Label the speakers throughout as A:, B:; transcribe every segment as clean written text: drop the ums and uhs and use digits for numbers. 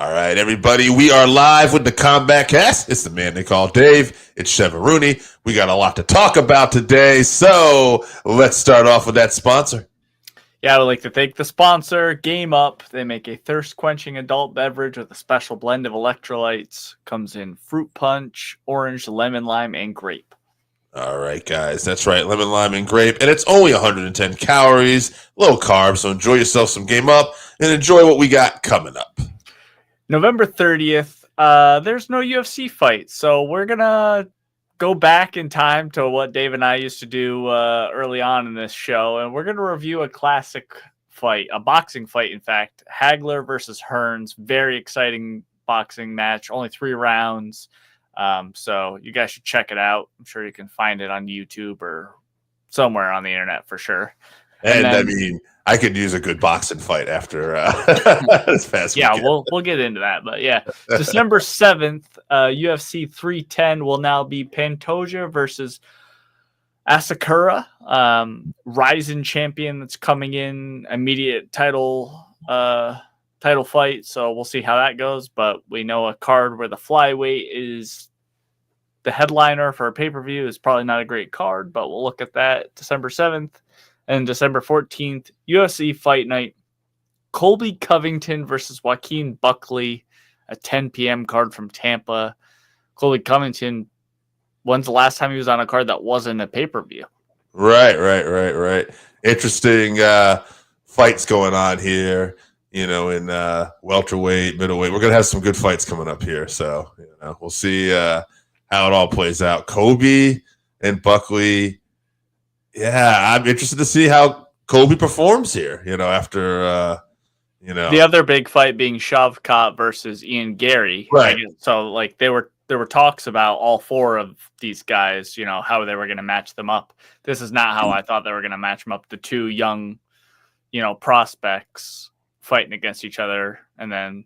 A: All right, everybody, we are live with the Combatcast. It's the man they call Dave. It's Cheveruni. We got a lot to talk about today, so let's start off with that sponsor.
B: Yeah, I would like to thank the sponsor, Game Up. They make a thirst-quenching adult beverage with a special blend of electrolytes. Comes in fruit punch, orange, lemon, lime, and grape.
A: All right, guys, that's right, lemon, lime, and grape, and it's only 110 calories, low carbs, so enjoy yourself some Game Up and enjoy what we got coming up.
B: November 30th, there's no UFC fight, so we're going to go back in time to what Dave and I used to do early on in this show, and we're going to review a classic fight, a boxing fight, in fact, Hagler versus Hearns. Very exciting boxing match, only 3 rounds, so you guys should check it out. I'm sure you can find it on YouTube or somewhere on the internet for sure.
A: And then, I mean, I could use a good boxing fight after this past
B: yeah,
A: weekend.
B: we'll get into that. But yeah, December 7th, UFC 310 will now be Pantoja versus Asakura, Ryzen champion that's coming in, immediate title fight. So we'll see how that goes. But we know a card where the flyweight is the headliner for a pay-per-view is probably not a great card, but we'll look at that December 7th. And December 14th, UFC Fight Night, Colby Covington versus Joaquin Buckley, a 10 p.m. card from Tampa. Colby Covington, when's the last time he was on a card that wasn't a pay-per-view?
A: Right. Interesting fights going on here, in welterweight, middleweight. We're going to have some good fights coming up here. So, we'll see how it all plays out. Colby and Buckley. Yeah, I'm interested to see how Colby performs here, after,
B: The other big fight being Shavkat versus Ian Gary.
A: Right.
B: So, there were talks about all 4 of these guys, how they were going to match them up. This is not how I thought they were going to match them up. The 2 young, prospects fighting against each other. And then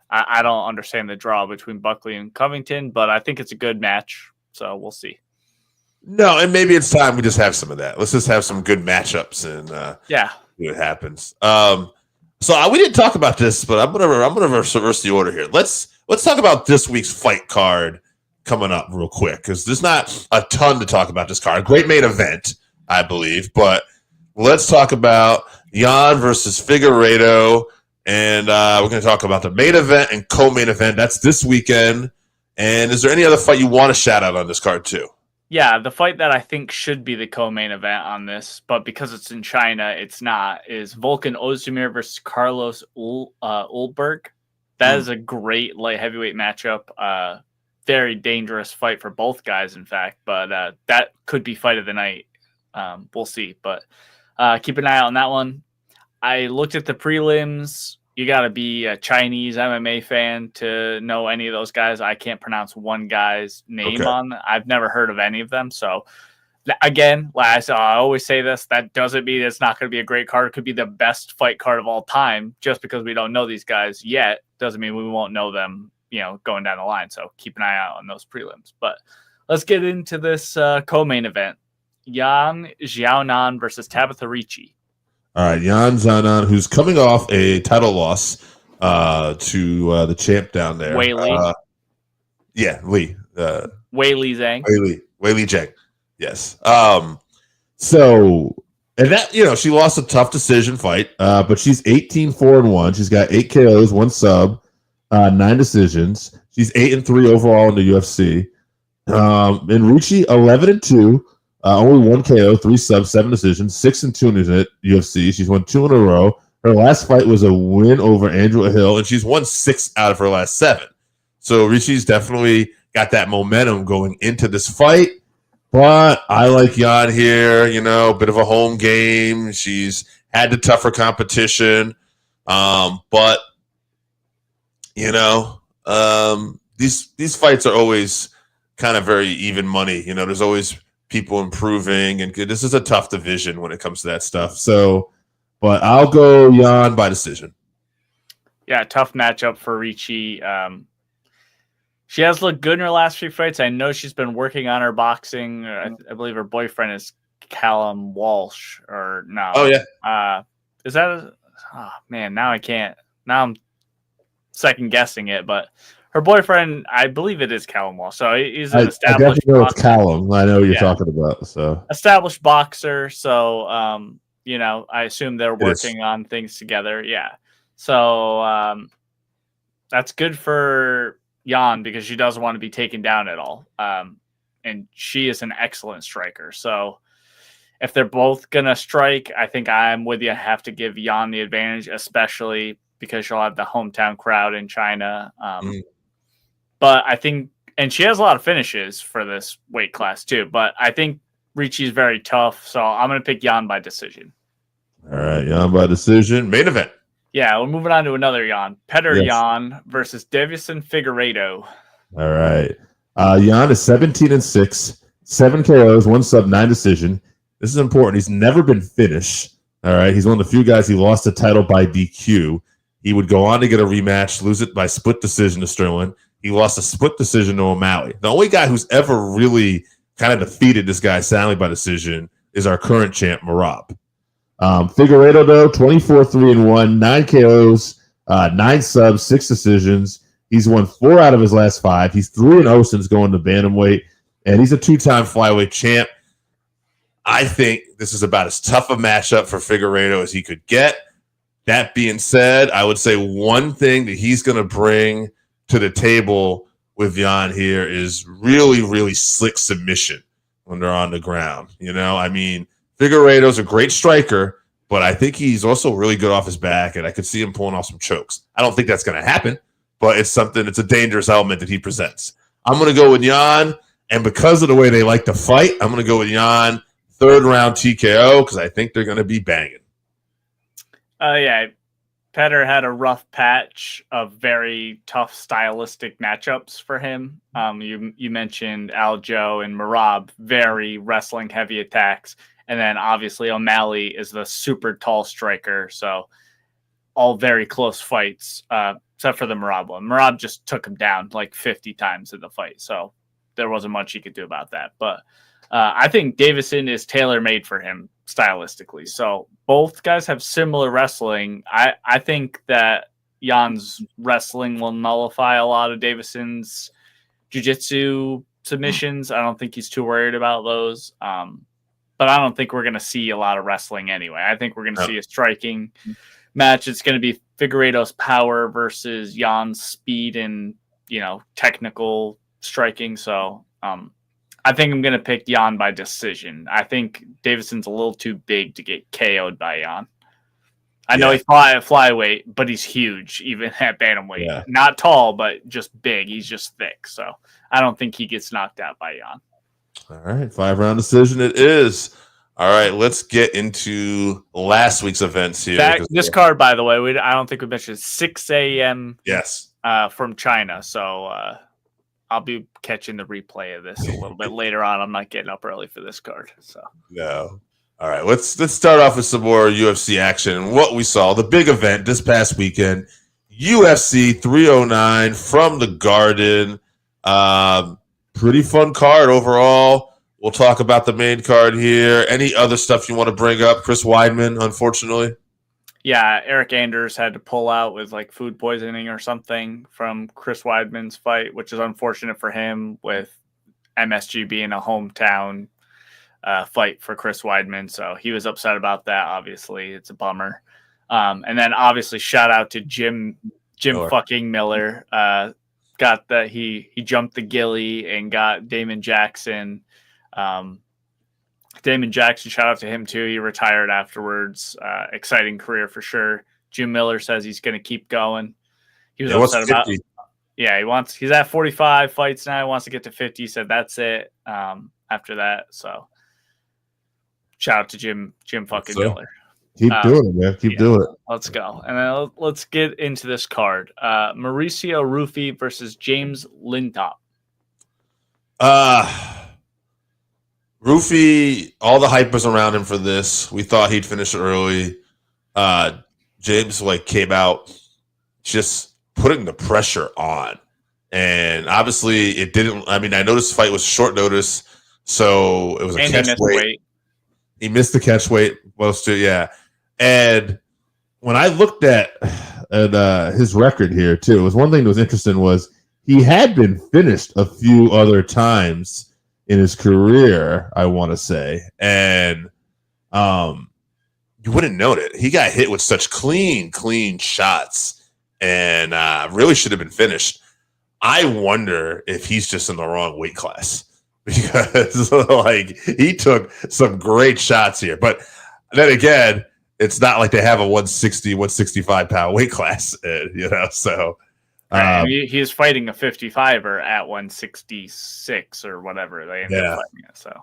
B: I don't understand the draw between Buckley and Covington, but I think it's a good match. So we'll see.
A: No, and maybe it's time we just have some of that. Let's just have some good matchups and see what happens. So we didn't talk about this, but I'm gonna reverse the order here. Let's talk about this week's fight card coming up real quick because there's not a ton to talk about this card. Great main event, I believe, but let's talk about Jan versus Figueiredo, and we're going to talk about the main event and co-main event. That's this weekend. And is there any other fight you want to shout out on this card too?
B: Yeah, the fight that I think should be the co-main event on this, but because it's in China, it's not, is Volkan Ozdemir versus Carlos Ulberg. That is a great light heavyweight matchup. Very dangerous fight for both guys, in fact, but that could be fight of the night. We'll see, but keep an eye out on that one. I looked at the prelims. You got to be a Chinese MMA fan to know any of those guys. I can't pronounce one guy's name on. I've never heard of any of them. So, again, I always say this. That doesn't mean it's not going to be a great card. It could be the best fight card of all time. Just because we don't know these guys yet doesn't mean we won't know them, going down the line. So, keep an eye out on those prelims. But let's get into this co-main event. Yan Xiaonan versus Tabitha Ricci.
A: All right, Yan Xiaonan, who's coming off a title loss to the champ down there.
B: Wei Li.
A: Li.
B: Wei Li Zhang.
A: Wei Li Zhang. Yes. So, and that, she lost a tough decision fight, but she's 18-4-1. She's got 8 KOs, 1 sub, 9 decisions. She's 8-3 overall in the UFC. And Ricci, 11-2. Only 1 KO, 3 subs, 7 decisions, 6-2 in the UFC. She's won 2 in a row. Her last fight was a win over Andrew Hill, and she's won 6 out of her last 7. So Ricci's definitely got that momentum going into this fight. But I like Yan here, bit of a home game. She's had the tougher competition. But these fights are always kind of very even money. There's always people improving, and this is a tough division when it comes to that stuff. So, but I'll go Yan by decision.
B: Yeah, tough matchup for Ricci. She has looked good in her last 3 fights. I know she's been working on her boxing. I believe her boyfriend is Callum Walsh, or no?
A: Oh yeah.
B: Is that? Oh man, now I can't. Now second guessing it, but her boyfriend, I believe it is Callum Wall. So he's an
A: I
B: established
A: definitely know it's
B: boxer.
A: Callum. I know what you're
B: Yeah.
A: talking about. So
B: Established boxer. So, you know, I assume they're
A: It is.
B: working on things together. Yeah. So that's good for Jan because she doesn't want to be taken down at all. And she is an excellent striker. So if they're both going to strike, I think I'm with you. I have to give Jan the advantage, especially because she'll have the hometown crowd in China. But I think, and she has a lot of finishes for this weight class too, but I think Ricci's very tough. So I'm going to pick Jan by decision.
A: All right, Jan by decision. Main event.
B: Yeah, we're moving on to another Jan. Petr
A: Yes.
B: Jan versus Davison Figueiredo.
A: All right. Jan is 17-6, 7 KOs, 1 sub, 9 decision. This is important. He's never been finished. All right. He's one of the few guys he lost the title by DQ. He would go on to get a rematch, lose it by split decision to Sterling. He lost a split decision to O'Malley. The only guy who's ever really kind of defeated this guy soundly by decision is our current champ, Merab. Figueiredo, though, 24-3-1, 9 KOs, 9 subs, 6 decisions. He's won 4 out of his last 5. He's 3-0 since going to bantamweight, and he's a 2-time flyweight champ. I think this is about as tough a matchup for Figueiredo as he could get. That being said, I would say one thing that he's going to bring to the table with Jan here is really, really slick submission when they're on the ground. You know, I mean, Figueiredo's a great striker, but I think he's also really good off his back, and I could see him pulling off some chokes. I don't think that's going to happen, but it's a dangerous element that he presents. I'm going to go with Jan, and because of the way they like to fight, I'm going to go with Jan, 3rd round TKO, because I think they're going to be banging.
B: Yeah, Petr had a rough patch of very tough stylistic matchups for him. You mentioned Aljo and Merab, very wrestling heavy attacks. And then obviously O'Malley is the super tall striker. So all very close fights, except for the Merab one. Merab just took him down like 50 times in the fight. So there wasn't much he could do about that. But I think Davison is tailor-made for him stylistically. So both guys have similar wrestling. I think that Jan's wrestling will nullify a lot of Davison's jiu-jitsu submissions. I don't think he's too worried about those. But I don't think we're going to see a lot of wrestling anyway. I think we're going to see a striking match. It's going to be Figueiredo's power versus Jan's speed and, you know, technical striking. So I think I'm going to pick Jan by decision. I think Davison's a little too big to get KO'd by Jan. I know he's flyweight, but he's huge, even at bantamweight. Yeah. Not tall, but just big. He's just thick. So I don't think he gets knocked out by Jan.
A: All right, 5-round decision it is. All right, let's get into last week's events here.
B: This card, by the way, I don't think we mentioned 6 a.m.
A: Yes,
B: from China. So I'll be catching the replay of this a little bit later on. I'm not getting up early for this card. So
A: no. All right, let's start off with some more UFC action and what we saw. The big event this past weekend, UFC 309 from the Garden. Pretty fun card overall. We'll talk about the main card here. Any other stuff you want to bring up? Chris Weidman, unfortunately.
B: Yeah, Eric Anders had to pull out with like food poisoning or something from Chris Weidman's fight, which is unfortunate for him with MSG being a hometown fight for Chris Weidman. So he was upset about that. Obviously, it's a bummer. And then obviously shout out to Jim fucking Miller. Got that he jumped the gilly and got Damon Jackson. Damon Jackson, shout out to him too. He retired afterwards. Exciting career for sure. Jim Miller says he's going to keep going. He was upset about. Yeah, he's at 45 fights now. He wants to get to 50. He said that's it. After that, so shout out to Jim fucking Miller.
A: Keep doing it, man. Keep doing it.
B: Let's go. And then let's get into this card. Mauricio Rufy versus James Lintop.
A: Rufy, all the hype was around him for this. We thought he'd finish it early. James came out just putting the pressure on. And obviously it didn't. I mean, I noticed the fight was short notice, so it was a catch weight. He missed the catch weight, most to, yeah. And when I looked at his record here too. It was one thing that was interesting was he had been finished a few other times in his career, I want to say, and you wouldn't note it. He got hit with such clean shots, and really should have been finished. I wonder if he's just in the wrong weight class because like he took some great shots here, but then again, it's not like they have a 160, 165 pound weight class, so.
B: He's fighting a 55er at 166 or whatever they ended up fighting it. So,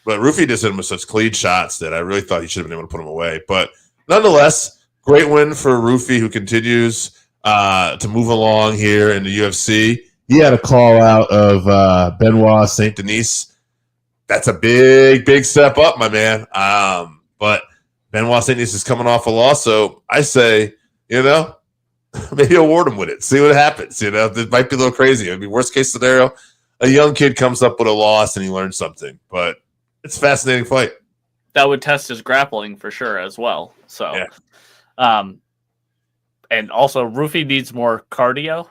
A: but Rufy just hit him with such clean shots that I really thought he should have been able to put him away. But nonetheless, great win for Rufy, who continues to move along here in the UFC. He had a call out of Benoit Saint Denis. That's a big step up, my man. But Benoit Saint Denis is coming off a loss, so I say, maybe award him with it. See what happens. This might be a little crazy. It'd be worst case scenario. A young kid comes up with a loss and he learns something. But it's a fascinating fight.
B: That would test his grappling for sure as well. So, and also Rufy needs more cardio.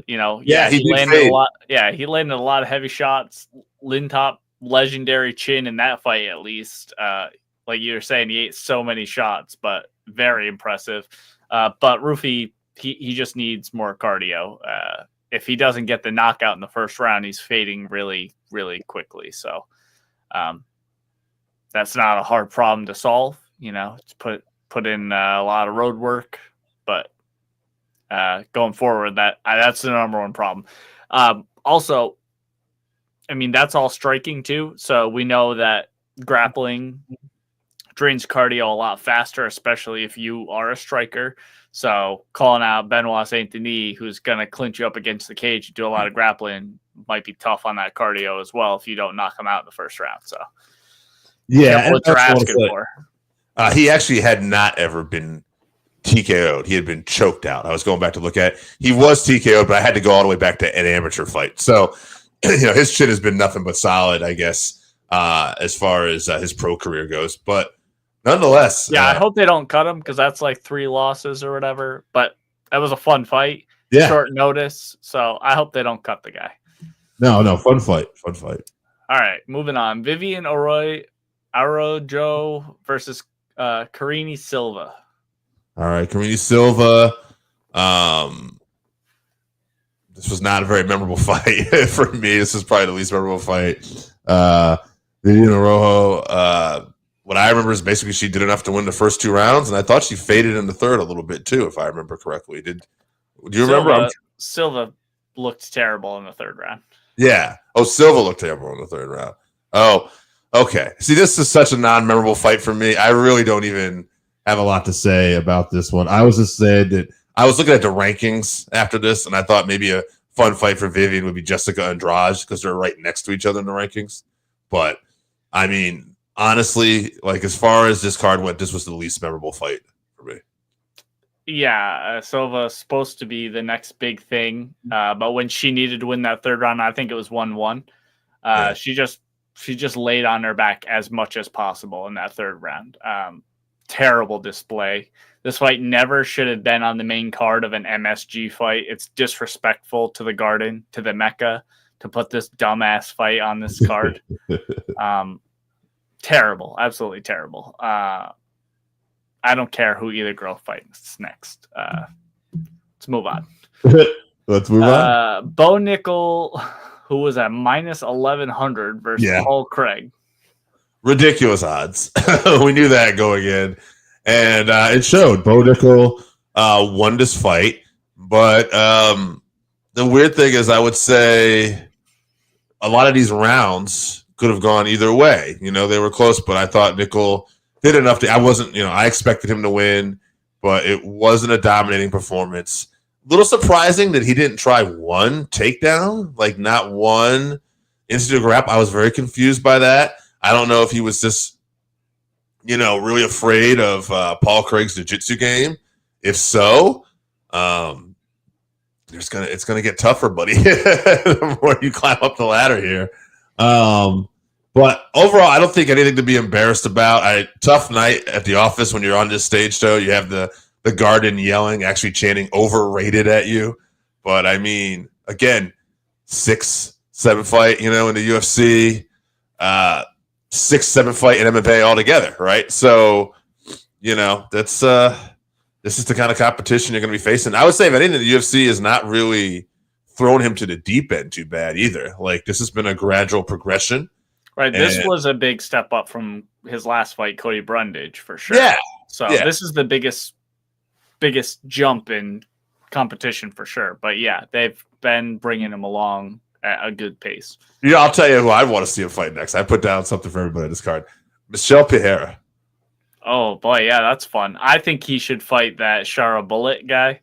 B: He landed a lot. Yeah, he landed a lot of heavy shots. Lintop, legendary chin in that fight, at least. Like you were saying, he ate so many shots, but very impressive. But Rufy, he just needs more cardio. If he doesn't get the knockout in the first round, he's fading really, really quickly. So that's not a hard problem to solve. It's put in a lot of road work, but going forward, that's the number one problem. Also, I mean, that's all striking too. So we know that grappling drains cardio a lot faster, especially if you are a striker. So calling out Benoit Saint Denis, who's going to clinch you up against the cage and do a lot of grappling, might be tough on that cardio as well if you don't knock him out in the first round. So what you're asking for.
A: He actually had not ever been TKO'd. He had been choked out. I was going back to look at it. He was TKO'd, but I had to go all the way back to an amateur fight. So, his chin has been nothing but solid, I guess, as far as his pro career goes. But nonetheless.
B: Yeah, I hope they don't cut him because that's like 3 losses or whatever. But that was a fun fight.
A: Yeah.
B: Short notice. So I hope they don't cut the guy.
A: No, fun fight.
B: All right, moving on. Vivian Araujo versus Karine Silva.
A: All right, Karine Silva. This was not a very memorable fight for me. This is probably the least memorable fight. Vivian Araujo, what I remember is basically she did enough to win the first 2 rounds, and I thought she faded in the third a little bit too, if I remember correctly. Do you remember?
B: Silva looked terrible in the third round.
A: Yeah. Oh, Silva looked terrible in the third round. Oh, okay. See, this is such a non-memorable fight for me. I really don't even have a lot to say about this one. I was just saying that I was looking at the rankings after this, and I thought maybe a fun fight for Vivian would be Jessica Andrade because they're right next to each other in the rankings. But, I mean, honestly, like as far as this card went, this was the least memorable fight for me.
B: Yeah, Silva's supposed to be the next big thing. But when she needed to win that third round, I think it was 1-1. She just laid on her back as much as possible in that third round. Terrible display. This fight never should have been on the main card of an MSG fight. It's disrespectful to the Garden, to the Mecca, to put this dumbass fight on this card. Terrible. Absolutely terrible. I don't care who either girl fights next. Let's move on. Bo Nickel, who was at minus 1,100 versus Paul Craig.
A: Ridiculous odds. We knew that going in. And it showed. Bo Nickel won this fight. But the weird thing is I would say a lot of these rounds could have gone either way. They were close, but I thought Nickel did enough to – I expected him to win, but it wasn't a dominating performance. A little surprising that he didn't try one takedown, like not one instant grab. I was very confused by that. I don't know if he was just, really afraid of Paul Craig's jiu-jitsu game. If so, it's gonna get tougher, buddy, the more you climb up the ladder here. But overall, I don't think anything to be embarrassed about. Tough night at the office when you're on this stage show. You have the the Garden yelling, actually chanting "overrated" at you. But I mean, again, 6-7 fight, in the UFC, 6-7 fight in MMA altogether, right? So, that's this is the kind of competition you're going to be facing. I would say, if anything, the UFC is not really thrown him to the deep end too bad either. Like, this has been a gradual progression.
B: Right. This was a big step up from his last fight, Cody Brundage, for sure.
A: Yeah.
B: So this is the biggest jump in competition for sure. But yeah, they've been bringing him along at a good pace.
A: Yeah, I'll tell you who I want to see him fight next. I put down something for everybody on this card. Michel Pereira.
B: Oh boy, yeah, that's fun. I think he should fight that Shara Bullet guy.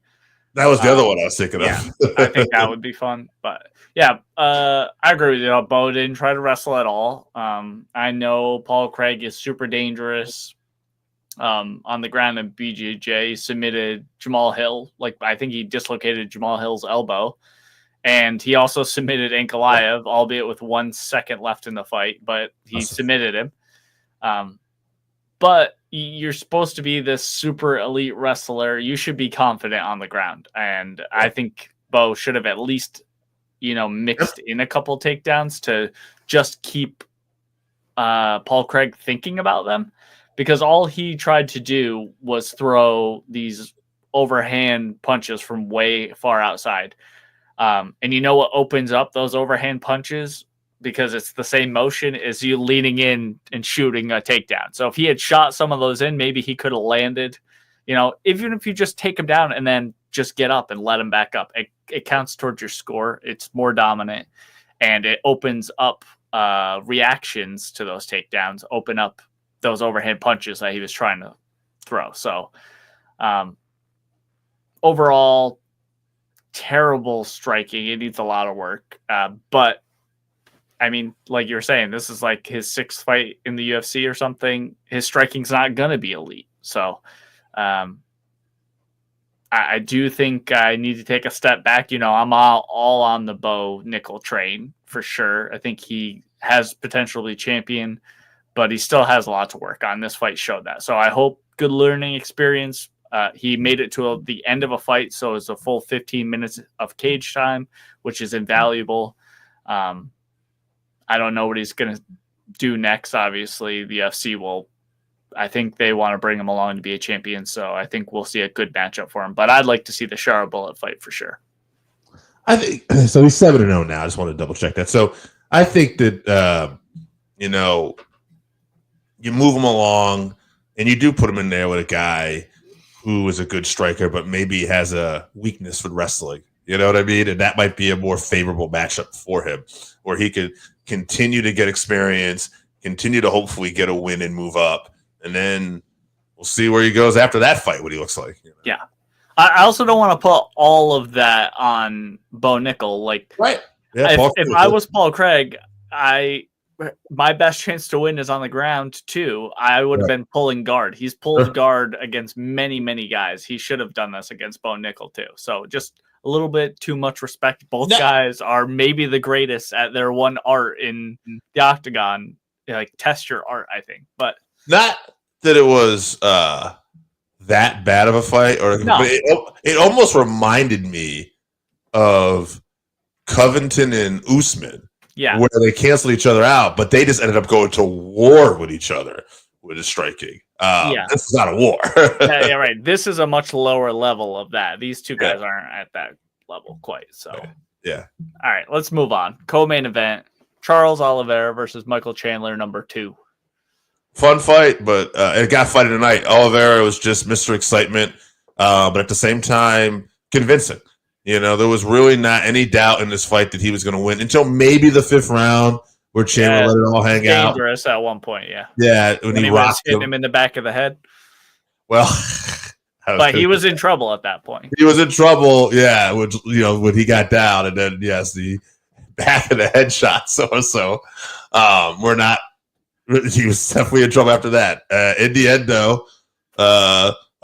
A: That was the other one I was thinking of.
B: I think that would be fun. But yeah, I agree with you. Bo didn't try to wrestle at all. I know Paul Craig is super dangerous on the ground, and BJJ submitted Jamal Hill. Like, I think he dislocated Jamal Hill's elbow. And he also submitted Ankalaev, albeit with 1 second left in the fight, but he submitted him. But you're supposed to be this super elite wrestler. You should be confident on the ground. And I think Bo should have at least, mixed in a couple takedowns to just keep Paul Craig thinking about them. Because all he tried to do was throw these overhand punches from way far outside. And what opens up those overhand punches? Because it's the same motion as you leaning in and shooting a takedown. So if he had shot some of those in, maybe he could have landed, even if you just take him down and then just get up and let him back up. It counts towards your score. It's more dominant, and it opens up reactions to those takedowns, open up those overhand punches that he was trying to throw. So overall, terrible striking. It needs a lot of work. But I mean, like you were saying, this is like his 6th fight in the UFC or something. His striking's not going to be elite. So I do think I need to take a step back. I'm all on the Bo Nickel train for sure. I think he has potential to be champion, but he still has a lot to work on. This fight showed that. So I hope good learning experience. He made it to the end of a fight, so it's a full 15 minutes of cage time, which is invaluable. I don't know what he's going to do next. Obviously, the UFC I think they want to bring him along to be a champion, so I think we'll see a good matchup for him. But I'd like to see the Shara Bullet fight for sure.
A: I think so. He's 7-0 now. I just want to double check that. So I think that you move him along, and you do put him in there with a guy who is a good striker, but maybe has a weakness with wrestling. You know what I mean? And that might be a more favorable matchup for him, where he could continue to get experience, continue to hopefully get a win and move up. And then we'll see where he goes after that fight, what he looks like.
B: Yeah. I also don't want to put all of that on Bo Nickel. Like,
A: right. Yeah,
B: if I was Paul Craig, my best chance to win is on the ground too. I would have been pulling guard. He's pulled guard against many, many guys. He should have done this against Bo Nickel too. So just a little bit too much respect. Both guys are maybe the greatest at their one art in the octagon. Like, test your art, I think. But
A: not that it was that bad of a fight, but it almost reminded me of Covington and Usman.
B: Yeah,
A: where they canceled each other out, but they just ended up going to war with each other with the striking. This is not a war.
B: yeah, right. This is a much lower level of that. These two guys aren't at that level quite. So,
A: yeah.
B: All right, let's move on. Co-main event: Charles Oliveira versus Michael Chandler, number 2.
A: Fun fight, but it got fighted tonight. Oliveira was just Mr. Excitement, but at the same time, convincing. There was really not any doubt in this fight that he was going to win until maybe the 5th round, where Chandler let it all hang out.
B: Dangerous at one point, yeah.
A: Yeah, when he
B: was hitting him in the back of the head.
A: Well,
B: but he was in trouble at that point.
A: He was in trouble, yeah. When he got down, and then the back of the head shot. So we're not. He was definitely in trouble after that. In the end, though,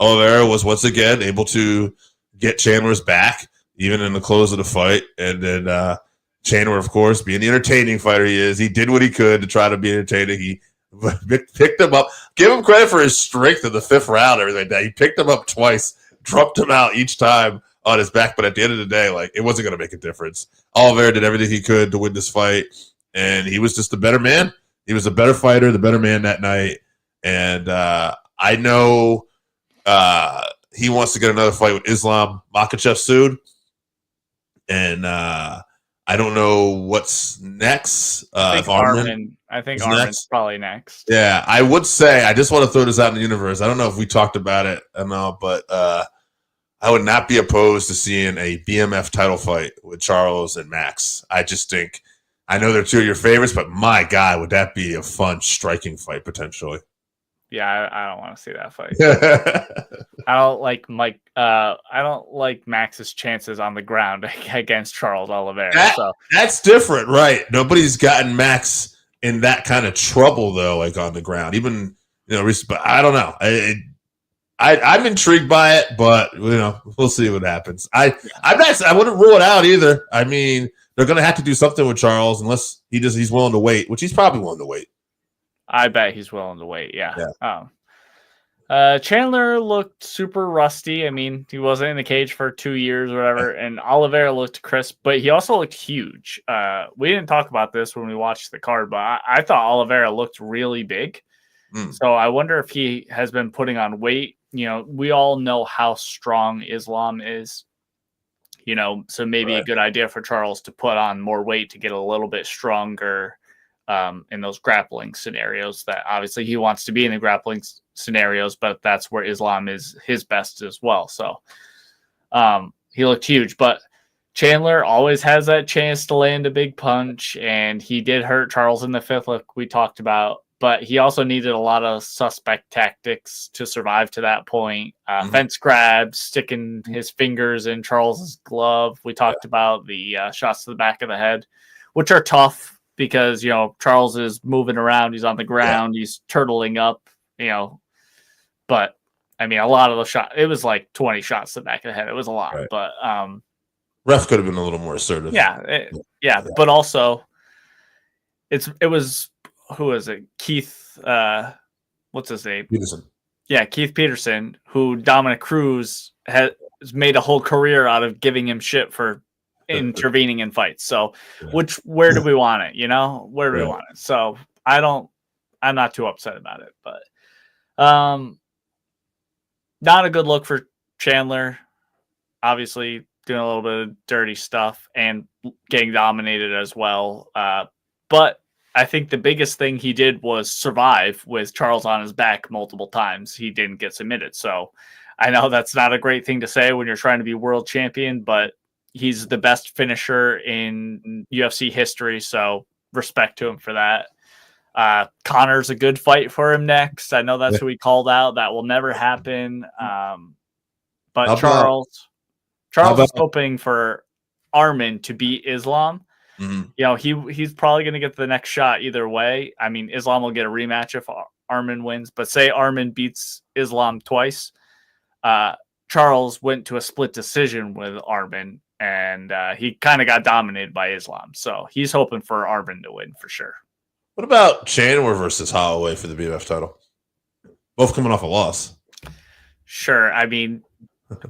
A: Oliveira was once again able to get Chandler's back, even in the close of the fight. And then Chandler, of course, being the entertaining fighter he is, he did what he could to try to be entertaining. He picked him up. Give him credit for his strength in the 5th round, everything like that. He picked him up twice drumped him out each time on his back. But at the end of the day, like, it wasn't going to make a difference. Oliveira did everything he could to win this fight, and he was just the better man. He was a better fighter, the better man that night. And I know he wants to get another fight with Islam Makhachev soon. And I don't know what's next.
B: I think Armin's probably next.
A: Yeah, I would say, I just want to throw this out in the universe. I don't know if we talked about it or not, but I would not be opposed to seeing a BMF title fight with Charles and Max. I just think, I know they're two of your favorites, but my God, would that be a fun striking fight potentially?
B: Yeah, I don't want to see that fight. I don't like Mike. I don't like Max's chances on the ground against Charles Oliveira.
A: That's different, right? Nobody's gotten Max in that kind of trouble though, like on the ground. Even but I don't know. I'm intrigued by it, but we'll see what happens. I wouldn't rule it out either. I mean, they're going to have to do something with Charles unless he's willing to wait, which he's probably willing to wait.
B: I bet he's willing to wait. Yeah. Chandler looked super rusty. I mean, he wasn't in the cage for 2 years or whatever, and Oliveira looked crisp, but he also looked huge. We didn't talk about this when we watched the card, but I thought Oliveira looked really big. So I wonder if he has been putting on weight. We all know how strong Islam is. So maybe a good idea for Charles to put on more weight to get a little bit stronger in those grappling scenarios. That obviously he wants to be in the grappling scenarios, but that's where Islam is his best as well. So he looked huge, but Chandler always has that chance to land a big punch, and he did hurt Charles in the fifth, like we talked about. But he also needed a lot of suspect tactics to survive to that point. Fence grabs, sticking his fingers in Charles's glove. We talked about the shots to the back of the head, which are tough because, Charles is moving around. He's on the ground. He's turtling up, But, I mean, a lot of the shots, it was like 20 shots to the back of the head. It was a lot. Right. But
A: ref could have been a little more assertive.
B: Yeah. But also, it was... Who is it? Keith, what's his name?
A: Peterson.
B: Yeah, Keith Peterson, who Dominic Cruz has made a whole career out of giving him shit for intervening in fights. So, where do we want it? Where do we want it? So, I'm not too upset about it, but not a good look for Chandler. Obviously, doing a little bit of dirty stuff and getting dominated as well. But I think the biggest thing he did was survive with Charles on his back multiple times. He didn't get submitted. So I know that's not a great thing to say when you're trying to be world champion, but he's the best finisher in UFC history. So respect to him for that. Connor's a good fight for him next. I know that's who he called out. That will never happen. But Charles is hoping for Armin to beat Islam. Mm-hmm. He's probably going to get the next shot either way. I mean, Islam will get a rematch if Armin wins, but say Armin beats Islam twice. Charles went to a split decision with Armin, and he kind of got dominated by Islam. So he's hoping for Armin to win for sure.
A: What about Chandler versus Holloway for the BMF title? Both coming off a loss.
B: Sure. I mean,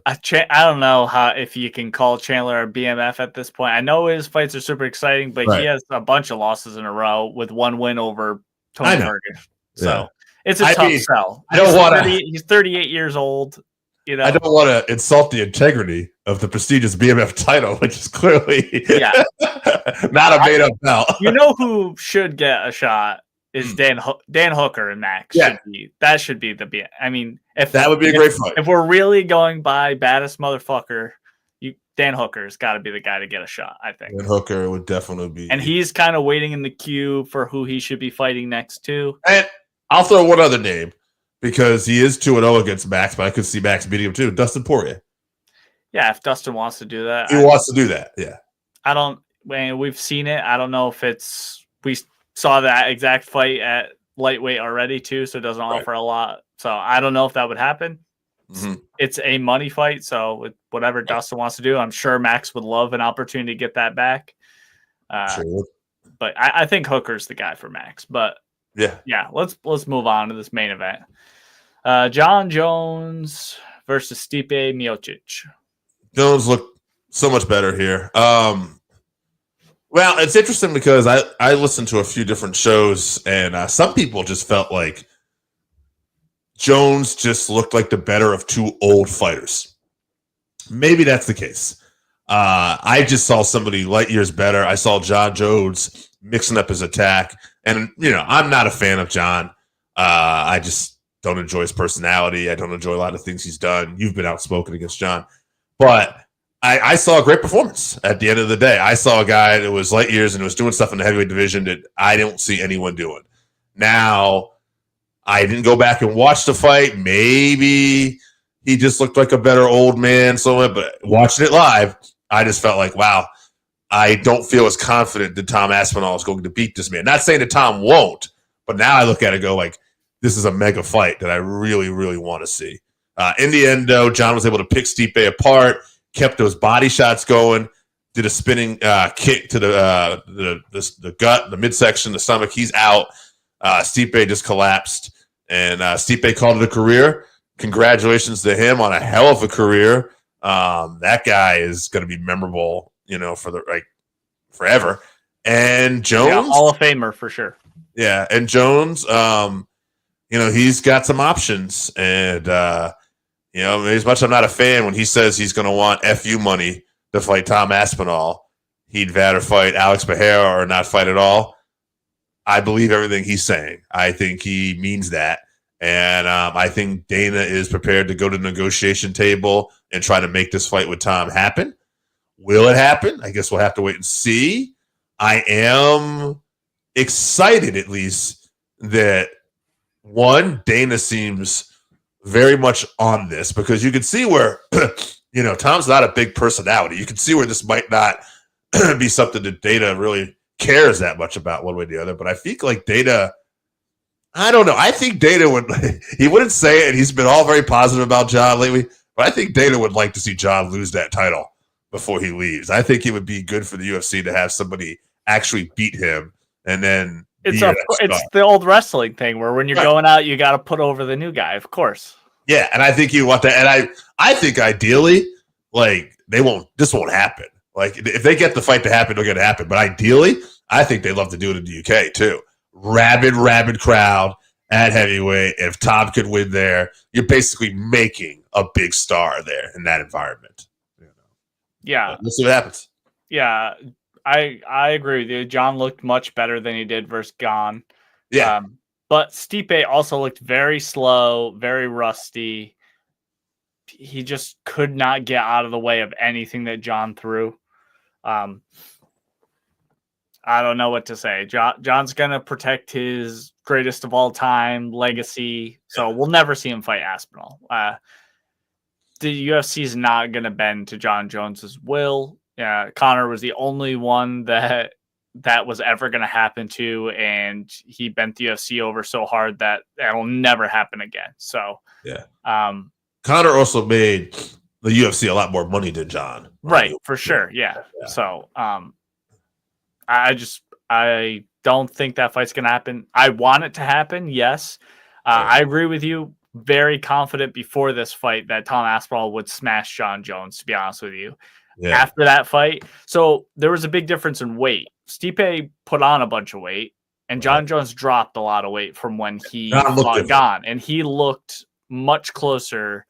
B: I don't know if you can call Chandler a BMF at this point. I know his fights are super exciting, but he has a bunch of losses in a row with one win over Tony Ferguson. So it's a tough sell. He's 38 years old.
A: I don't want to insult the integrity of the prestigious BMF title, which is clearly not a made-up belt.
B: Who should get a shot is Dan Hooker and Max. That should be the BMF. I mean,
A: that would be a great fight.
B: If we're really going by baddest motherfucker, Dan Hooker's got to be the guy to get a shot, I think.
A: Dan Hooker would definitely be.
B: And he's kind of waiting in the queue for who he should be fighting next to.
A: And I'll throw one other name because he is 2-0 against Max, but I could see Max beating him too. Dustin Poirier.
B: Yeah, if Dustin wants to do that.
A: He wants to do that, yeah.
B: We've seen it. I don't know if we saw that exact fight at lightweight already too, so it doesn't offer a lot. So I don't know if that would happen. Mm-hmm. It's a money fight, so with whatever Dustin wants to do, I'm sure Max would love an opportunity to get that back. Sure. But I think Hooker's the guy for Max. But let's move on to this main event. John Jones versus Stipe Miocic.
A: Jones looked so much better here. Well, it's interesting because I listened to a few different shows, and some people just felt like Jones just looked like the better of two old fighters. Maybe that's the case. I just saw somebody light years better. I saw John Jones mixing up his attack, and I'm not a fan of John. I just don't enjoy his personality. I don't enjoy a lot of things he's done. You've been outspoken against John, but I saw a great performance at the end of the day. I saw a guy that was light years and was doing stuff in the heavyweight division that I don't see anyone doing. Now, I didn't go back and watch the fight. Maybe he just looked like a better old man. But watching it live, I just felt like, wow, I don't feel as confident that Tom Aspinall is going to beat this man. Not saying that Tom won't, but now I look at it and go like, this is a mega fight that I really, really want to see. In the end, though, John was able to pick Stipe apart, kept those body shots going, did a spinning kick to the gut, the midsection, the stomach. He's out. Stipe just collapsed, and Stipe called it a career. Congratulations to him on a hell of a career. That guy is going to be memorable, for forever. And Jones,
B: Hall of Famer for sure.
A: Yeah, and Jones, he's got some options, and as much as I'm not a fan, when he says he's going to want FU money to fight Tom Aspinall, he'd rather fight Alex Pereira or not fight at all. I believe everything he's saying. I think he means that. And I think Dana is prepared to go to the negotiation table and try to make this fight with Tom happen. Will it happen? I guess we'll have to wait and see. I am excited, at least, that Dana seems very much on this, because you can see where, Tom's not a big personality. You can see where this might not be something that Dana really cares that much about one way or the other. But I think like Dana, I don't know. I think Dana he wouldn't say it, and he's been all very positive about John lately, but I think Dana would like to see John lose that title before he leaves. I think it would be good for the UFC to have somebody actually beat him, and then
B: it's the old wrestling thing where when you're going out, you got to put over the new guy, of course.
A: Yeah, and I think you want that, and I think ideally, like this won't happen. Like if they get the fight to happen, it'll get to happen. But ideally, I think they'd love to do it in the UK too. Rabid crowd at heavyweight. If Tom could win there, you're basically making a big star there in that environment.
B: Yeah,
A: let's see what happens.
B: Yeah, I agree with you. John looked much better than he did versus Gon.
A: Yeah.
B: But Stipe also looked very slow, very rusty. He just could not get out of the way of anything that John threw. I don't know what to say. John's going to protect his greatest of all time legacy, so we'll never see him fight Aspinall. The UFC is not going to bend to John Jones's will. Conor was the only one that was ever going to happen to, and he bent the UFC over so hard that will never happen again. So
A: yeah, Conor also made the UFC a lot more money than John,
B: right? For sure, yeah. So I don't think that fight's going to happen. I want it to happen, yes. I agree with you. Very confident before this fight that Tom Aspinall would smash John Jones, to be honest with you. Yeah. After that fight, so there was a big difference in weight. Stipe put on a bunch of weight, and John Jones dropped a lot of weight from when he fought Gon, and he looked much closer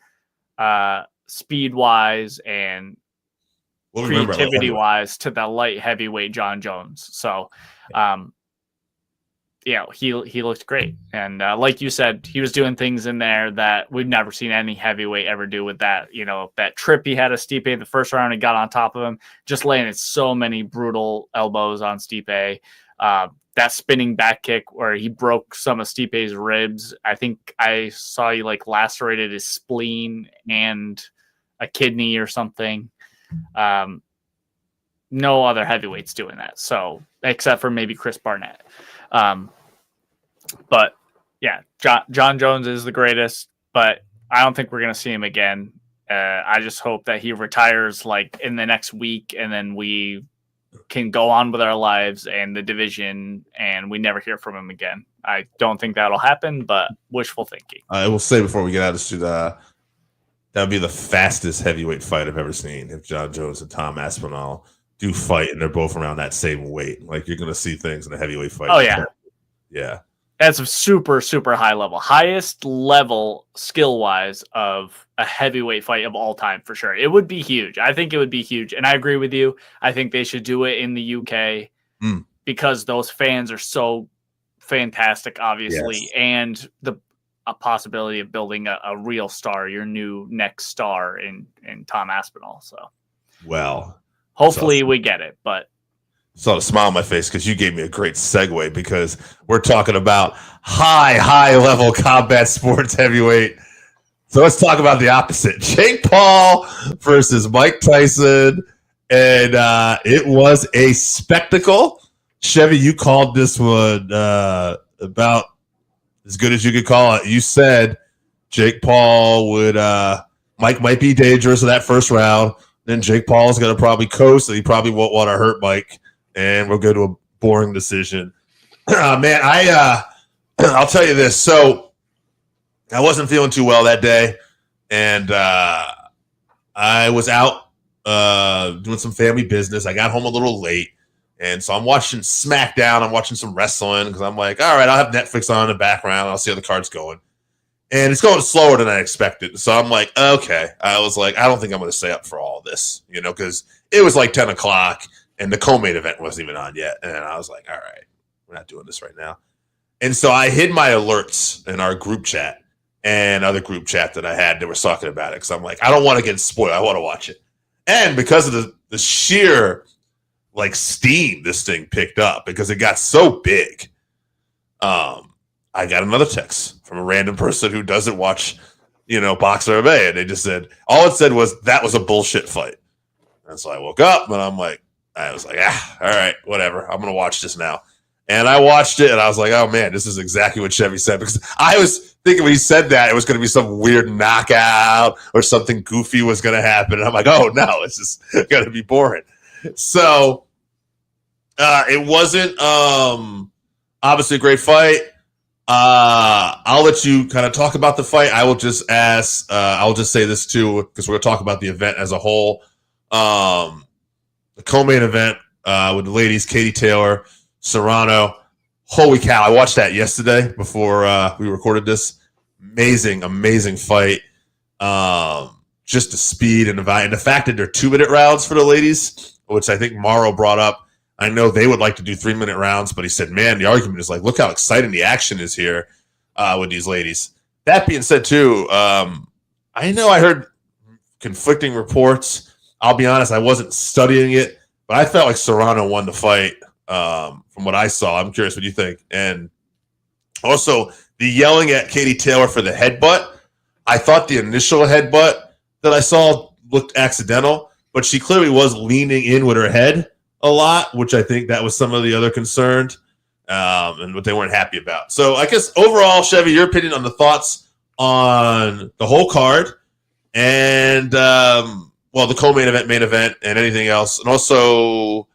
B: speed-wise and creativity-wise to the light heavyweight John Jones. So, he looked great. And like you said, he was doing things in there that we've never seen any heavyweight ever do with that. That trip he had of Stipe in the first round and got on top of him, just landed so many brutal elbows on Stipe. That spinning back kick where he broke some of Stipe's ribs. I think I saw he lacerated his spleen and a kidney or something. No other heavyweights doing that. So, except for maybe Chris Barnett. But yeah, John Jones is the greatest, but I don't think we're going to see him again. I just hope that he retires in the next week, and then we can go on with our lives and the division, and we never hear from him again. I don't think that'll happen, but wishful thinking.
A: I will say before we get out of this, That would be the fastest heavyweight fight I've ever seen. If John Jones and Tom Aspinall do fight, and they're both around that same weight, like you're going to see things in a heavyweight fight.
B: Oh yeah,
A: yeah.
B: That's a super, super high level, highest level skill wise of a heavyweight fight of all time for sure. It would be huge. I think it would be huge. And I agree with you. I think they should do it in the UK because those fans are so fantastic, obviously. Yes. And a possibility of building a real star, your new next star in Tom Aspinall. So,
A: well,
B: hopefully we get it, but.
A: Saw a smile on my face because you gave me a great segue because we're talking about high level combat sports heavyweight. So let's talk about the opposite. Jake Paul versus Mike Tyson. And it was a spectacle. Chevy, you called this one about as good as you could call it. You said Jake Paul would Mike might be dangerous in that first round. Then Jake Paul is going to probably coast, and he probably won't want to hurt Mike. And we'll go to a boring decision. Man, I'll tell you this. So I wasn't feeling too well that day, and I was out doing some family business. I got home a little late, and so I'm watching SmackDown. I'm watching some wrestling because I'm like, all right, I'll have Netflix on in the background. I'll see how the card's going. And it's going slower than I expected. So I'm like, okay. I was like, I don't think I'm going to stay up for all this, because it was like 10 o'clock. And the co-main event wasn't even on yet. And I was like, all right, we're not doing this right now. And so I hid my alerts in our group chat and other group chat that I had that was talking about it. Because I'm like, I don't want to get spoiled. I want to watch it. And because of the sheer steam this thing picked up, because it got so big, I got another text from a random person who doesn't watch, Boxer MMA. And they just said, all it said was, that was a bullshit fight. And so I woke up and I was like, all right, whatever. I'm going to watch this now. And I watched it, and I was like, oh, man, this is exactly what Chevy said. Because I was thinking when he said that, it was going to be some weird knockout or something goofy was going to happen. And I'm like, oh, no, it's just going to be boring. So it wasn't obviously a great fight. I'll let you kind of talk about the fight. I will just ask, I'll just say this, too, because we're going to talk about the event as a whole. The co-main event with the ladies, Katie Taylor, Serrano. Holy cow, I watched that yesterday before we recorded this. Amazing fight. Just the speed and the fact that they're 2-minute rounds for the ladies, which I think Morrow brought up. I know they would like to do 3-minute rounds, but he said, man, the argument is look how exciting the action is here with these ladies. That being said, too, I know I heard conflicting reports. I'll be honest, I wasn't studying it, but I felt like Serrano won the fight from what I saw. I'm curious what you think. And also, the yelling at Katie Taylor for the headbutt, I thought the initial headbutt that I saw looked accidental, but she clearly was leaning in with her head a lot, which I think that was some of the other concerned and what they weren't happy about. So I guess overall, Chevy, your opinion on the thoughts on the whole card and the co-main event, main event, and anything else. And also,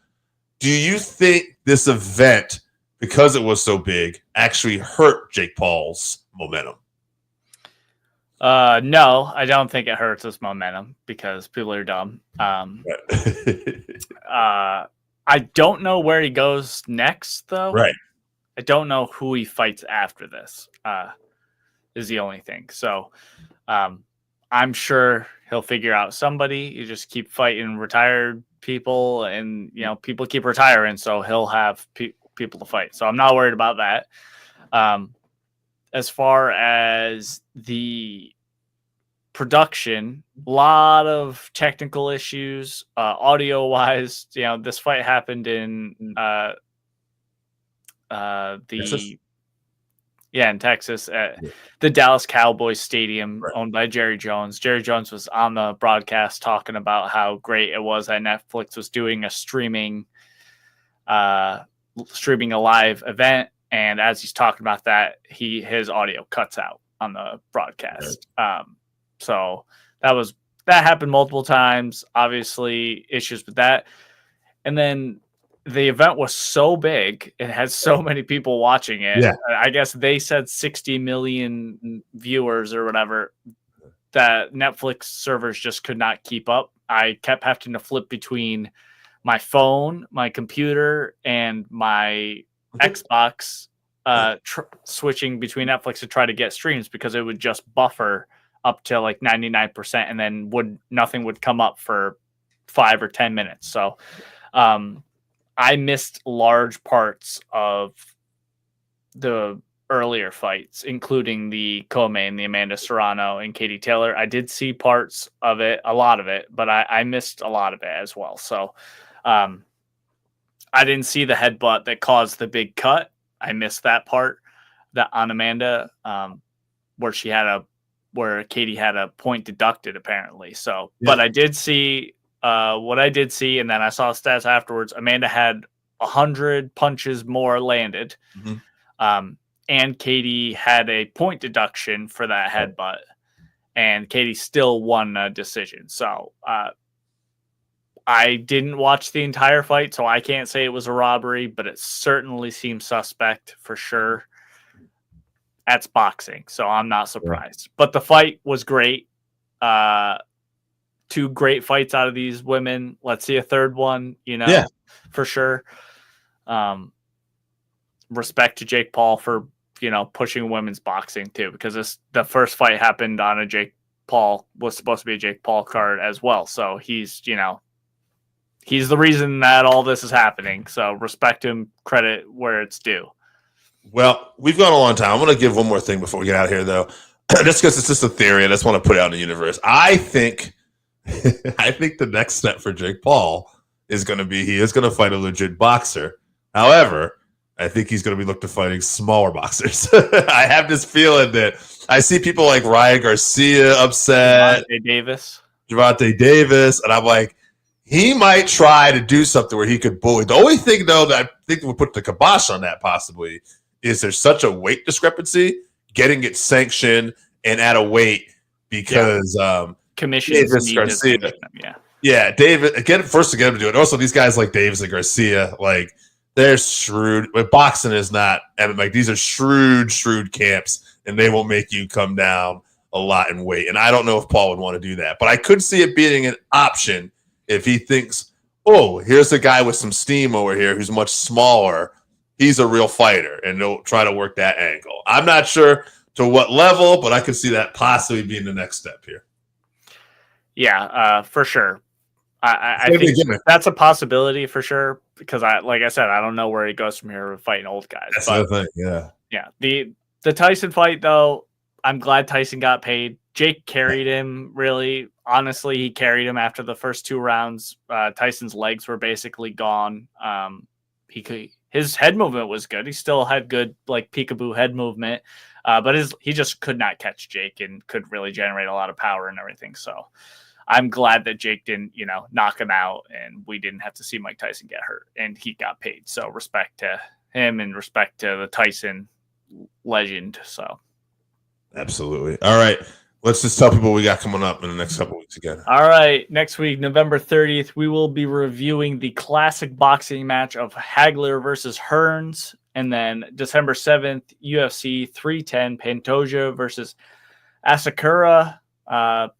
A: do you think this event, because it was so big, actually hurt Jake Paul's momentum?
B: No, I don't think it hurts his momentum because people are dumb. I don't know where he goes next, though.
A: Right.
B: I don't know who he fights after this, is the only thing. So I'm sure he'll figure out somebody. You just keep fighting retired people, and people keep retiring, so he'll have people to fight. So I'm not worried about that. As far as the production, a lot of technical issues, audio wise. This fight happened in
A: Texas?
B: In Texas at the Dallas Cowboys Stadium, owned by Jerry Jones. Jerry Jones was on the broadcast talking about how great it was that Netflix was doing a streaming a live event. And as he's talking about that, his audio cuts out on the broadcast. So that happened multiple times, obviously issues with that. And then the event was so big, it had so many people watching it.
A: Yeah.
B: I guess they said 60 million viewers or whatever. that Netflix servers just could not keep up. I kept having to flip between my phone, my computer, and my Xbox, switching between Netflix to try to get streams because it would just buffer up to like 99%, and then nothing would come up for 5 or 10 minutes. So I missed large parts of the earlier fights, including the co-main, the Amanda Serrano and Katie Taylor. I did see parts of it, a lot of it, but I missed a lot of it as well. So I didn't see the headbutt that caused the big cut. I missed that part that on Amanda, where Katie had a point deducted apparently. So, yeah. But I did see what I did see, and then I saw stats afterwards. Amanda had 100 punches more landed. Mm-hmm. And Katie had a point deduction for that headbutt, and Katie still won a decision. So I didn't watch the entire fight, so I can't say it was a robbery, but it certainly seems suspect for sure. That's boxing, so I'm not surprised. Yeah. But the fight was great. 2 great fights out of these women. Let's see a third one, for sure. Respect to Jake Paul for pushing women's boxing too, because the first fight happened on was supposed to be a Jake Paul card as well. So he's the reason that all this is happening. So respect him, credit where it's due.
A: Well, we've gone a long time. I'm going to give one more thing before we get out of here, though, just because it's just a theory. I just want to put it out in the universe. I think the next step for Jake Paul is going to be he is going to fight a legit boxer. However, I think he's going to be looked to fighting smaller boxers. I have this feeling that I see people like Ryan Garcia upset. Gervonta Davis. And I'm like, he might try to do something where he could bully. The only thing, though, that I think would put the kibosh on that possibly is there's such a weight discrepancy, getting it sanctioned and at a weight because
B: commissions
A: Davis Garcia. David, get to do it. Also, these guys like Davis and Garcia, like, they're shrewd. But boxing is not, and like these are shrewd camps, and they will make you come down a lot in weight. And I don't know if Paul would want to do that, but I could see it being an option if he thinks, oh, here's a guy with some steam over here who's much smaller. He's a real fighter, and they'll try to work that angle. I'm not sure to what level, but I could see that possibly being the next step here.
B: Yeah, for sure. I think that's a possibility for sure, because like I said, I don't know where he goes from here with fighting old guys.
A: That's the thing, yeah.
B: Yeah. The Tyson fight, though, I'm glad Tyson got paid. Jake carried him, really. Honestly, he carried him after the first 2 rounds. Tyson's legs were basically gone. His head movement was good. He still had good, like, peekaboo head movement. But he just could not catch Jake and could really generate a lot of power and everything. So I'm glad that Jake didn't, knock him out, and we didn't have to see Mike Tyson get hurt, and he got paid. So respect to him and respect to the Tyson legend. So
A: absolutely. All right. Let's just tell people what we got coming up in the next couple of weeks again.
B: All right. Next week, November 30th, we will be reviewing the classic boxing match of Hagler versus Hearns. And then December 7th, UFC 310, Pantoja versus Asakura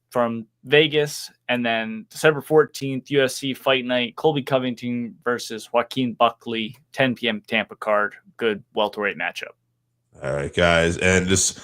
B: from Vegas. And then December 14th, UFC Fight Night, Colby Covington versus Joaquin Buckley, 10 p.m. Tampa card. Good welterweight matchup.
A: All right, guys. And this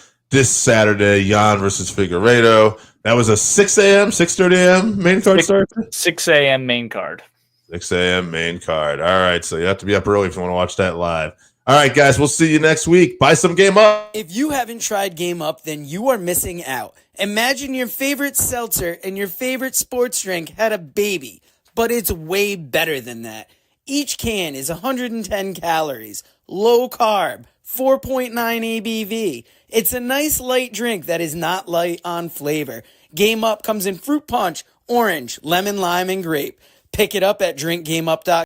A: Saturday, Jan versus Figueiredo. That was a 6 a.m., 6:30 a.m. main card start?
B: 6 a.m. main card.
A: 6 a.m. main card. All right, so you have to be up early if you want to watch that live. All right, guys, we'll see you next week. Buy some Game Up.
C: If you haven't tried Game Up, then you are missing out. Imagine your favorite seltzer and your favorite sports drink had a baby, but it's way better than that. Each can is 110 calories, low carb, 4.9 ABV. It's a nice light drink that is not light on flavor. Game Up comes in fruit punch, orange, lemon, lime, and grape. Pick it up at drinkgameup.com.